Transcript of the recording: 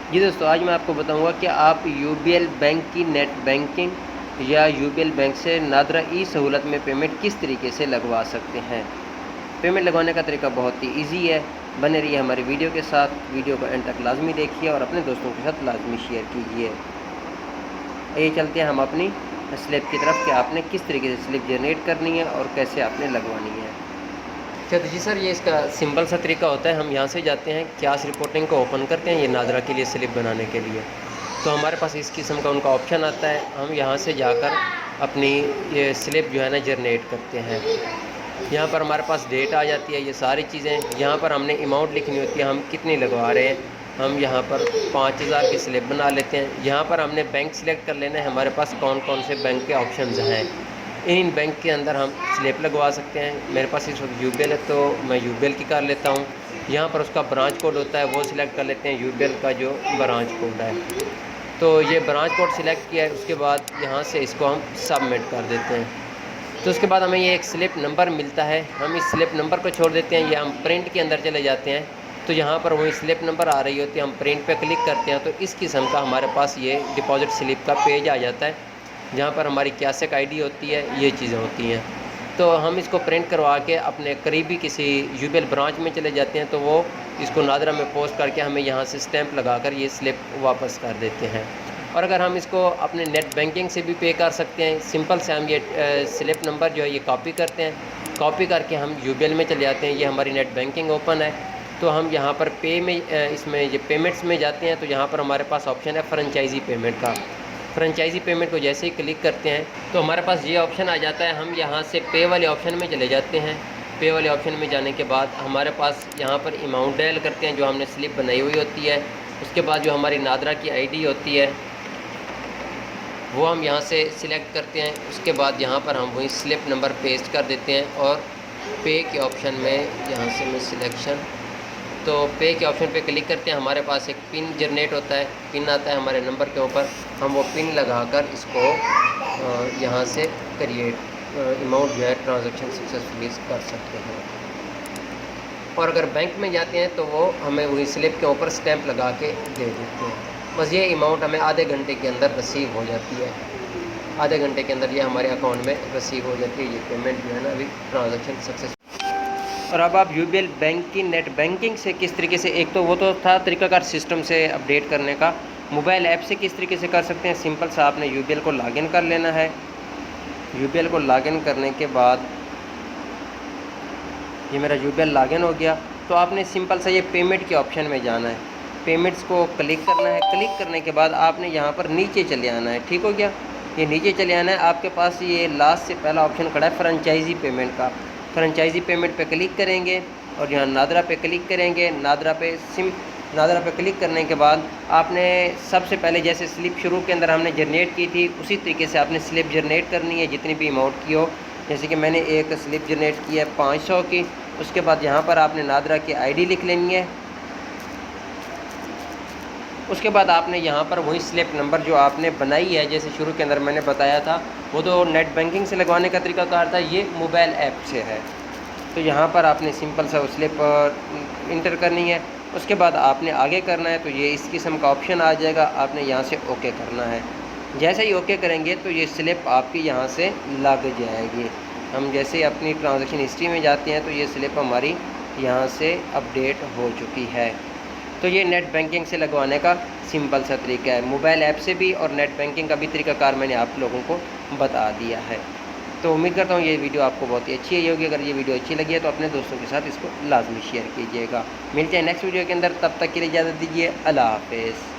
जी दोस्तों, आज मैं आपको बताऊंगा कि आप यूबीएल बैंक की नेट बैंकिंग या यूबीएल बैंक से नादरा ई सहूलत में पेमेंट किस तरीके से लगवा सकते हैं। पेमेंट लगवाने का तरीका बहुत ही इजी है। बने रहिए हमारी वीडियो के साथ, वीडियो को एंड तक लाजमी देखिए और अपने दोस्तों के साथ लाजमी शेयर कीजिए। ये चलते हैं हम अपनी स्लिप की तरफ कि आपने किस तरीके से स्लिप जनरेट करनी है और कैसे आपने लगवानी है। चलो जी सर, ये इसका सिंपल सा तरीका होता है। हम यहाँ से जाते हैं, कैश रिपोर्टिंग को ओपन करते हैं, ये नादरा के लिए स्लिप बनाने के लिए। तो हमारे पास इस किस्म का उनका ऑप्शन आता है। हम यहाँ से जाकर अपनी ये स्लिप जो है ना जनरेट करते हैं। यहाँ पर हमारे पास डेट आ जाती है, ये सारी चीज़ें। यहाँ पर हमने अमाउंट लिखनी होती है, हम कितनी लगवा रहे हैं। हम यहाँ पर 5000 की स्लिप बना लेते हैं। यहाँ पर हमने बैंक सिलेक्ट कर लेना है, हमारे पास कौन कौन से बैंक के ऑप्शंस हैं। इन बैंक के अंदर हम स्लिप लगवा सकते हैं। मेरे पास इस वक्त यूबीएल है तो मैं यूबीएल की कर लेता हूँ। यहाँ पर उसका ब्रांच कोड होता है, वो सिलेक्ट कर लेते हैं, यूबीएल का जो ब्रांच कोड है। तो ये ब्रांच कोड सिलेक्ट किया है, उसके बाद यहाँ से इसको हम सबमिट कर देते हैं। तो उसके बाद हमें ये एक स्लिप नंबर मिलता है, हम इस स्लिप नंबर को छोड़ देते हैं, या हम प्रिंट के अंदर चले जाते हैं। तो यहाँ पर वही स्लिप नंबर आ रही होती है, हम प्रिंट पे क्लिक करते हैं तो इस किस्म का हमारे पास ये डिपॉजिट स्लिप का पेज आ जाता है, जहाँ पर हमारी कैशेक आईडी होती है, ये चीज़ें होती हैं। तो हम इसको प्रिंट करवा के अपने करीबी किसी यूबीएल ब्रांच में चले जाते हैं, तो वो इसको नादरा में पोस्ट करके हमें यहाँ से स्टैंप लगाकर ये स्लिप वापस कर देते हैं। और अगर हम इसको अपने नेट बैंकिंग से भी पे कर सकते हैं। सिंपल से हम ये स्लिप नंबर जो है ये कॉपी करते हैं, कॉपी करके हम यूबीएल में चले जाते हैं। ये हमारी नेट बैंकिंग ओपन है, तो हम यहाँ पर पे में इसमें ये पेमेंट्स में जाते हैं। तो यहाँ पर हमारे पास ऑप्शन है फ्रेंचाइजी पेमेंट का। फ्रेंचाइजी पेमेंट को जैसे ही क्लिक करते हैं तो हमारे पास ये ऑप्शन आ जाता है। हम यहाँ से पे वाले ऑप्शन में चले जाते हैं। पे वाले ऑप्शन में जाने के बाद हमारे पास यहाँ पर अमाउंट डायल करते हैं जो हमने स्लिप बनाई हुई होती है। उसके बाद जो हमारी नादरा की आईडी होती है वो हम यहाँ से सिलेक्ट करते हैं। उसके बाद यहाँ पर हम वही स्लिप नंबर पेस्ट कर देते हैं और पे के ऑप्शन में यहाँ से मैं सिलेक्शन, तो पे के ऑप्शन पे क्लिक करते हैं। हमारे पास एक पिन जनरेट होता है, पिन आता है हमारे नंबर के ऊपर। हम वो पिन लगाकर इसको यहाँ से क्रिएट अमाउंट जो है ट्रांजैक्शन सक्सेसफुली कर सकते हैं। और अगर बैंक में जाते हैं तो वो हमें वही स्लिप के ऊपर स्टैंप लगा के दे देते हैं। बस ये अमाउंट हमें आधे घंटे के अंदर रिसीव हो जाती है। आधे घंटे के अंदर ये हमारे अकाउंट में रिसीव हो जाती है। ये पेमेंट जो है ना अभी ट्रांजैक्शन सक्सेस। और अब आप यूबीएल बैंक की नेट बैंकिंग से किस तरीके से, एक तो वो तो था तरीकाकार सिस्टम से अपडेट करने का, मोबाइल ऐप से किस तरीके से कर सकते हैं। सिंपल सा आपने यूबीएल को लॉगिन कर लेना है। यूबीएल को लॉगिन करने के बाद ये मेरा यूबीएल लॉगिन हो गया। तो आपने सिंपल सा ये पेमेंट के ऑप्शन में जाना है, पेमेंट्स को क्लिक करना है। क्लिक करने के बाद आपने यहाँ पर नीचे चले आना है। ठीक हो गया, ये नीचे चले आना है। आपके पास ये लास्ट से पहला ऑप्शन खड़ा है फ्रेंचाइजी पेमेंट का। फ्रेंचाइजी पेमेंट पे क्लिक करेंगे और यहाँ नादरा पे क्लिक करेंगे। नादरा पे क्लिक करने के बाद आपने सबसे पहले जैसे स्लिप शुरू के अंदर हमने जनरेट की थी उसी तरीके से आपने स्लिप जनरेट करनी है, जितनी भी अमाउंट की हो। जैसे कि मैंने एक स्लिप जनरेट की है 500 की। उसके बाद यहाँ पर आपने नादरा की आईडी लिख लेनी है। उसके बाद आपने यहाँ पर वही स्लिप नंबर जो आपने बनाई है, जैसे शुरू के अंदर मैंने बताया था, वो तो नेट बैंकिंग से लगवाने का तरीका कार था, ये मोबाइल ऐप से है। तो यहाँ पर आपने सिंपल सा स्लिप इंटर करनी है। उसके बाद आपने आगे करना है, तो ये इस किस्म का ऑप्शन आ जाएगा। आपने यहाँ से ओके करना है। जैसे ही ओके करेंगे तो ये स्लिप आपकी यहाँ से लग जाएगी। हम जैसे अपनी ट्रांजैक्शन हिस्ट्री में जाते हैं तो ये स्लिप हमारी यहाँ से अपडेट हो चुकी है। तो ये नेट बैंकिंग से लगवाने का सिंपल सा तरीका है। मोबाइल ऐप से भी और नेट बैंकिंग का भी तरीकाकार मैंने आप लोगों को बता दिया है। तो उम्मीद करता हूँ ये वीडियो आपको बहुत ही अच्छी होगी। अगर ये वीडियो अच्छी लगी है तो अपने दोस्तों के साथ इसको लाजमी शेयर कीजिएगा। मिलते हैं नेक्स्ट वीडियो के अंदर, तब तक के लिए इजाज़त दीजिए। अल्लाह हाफ़िज़।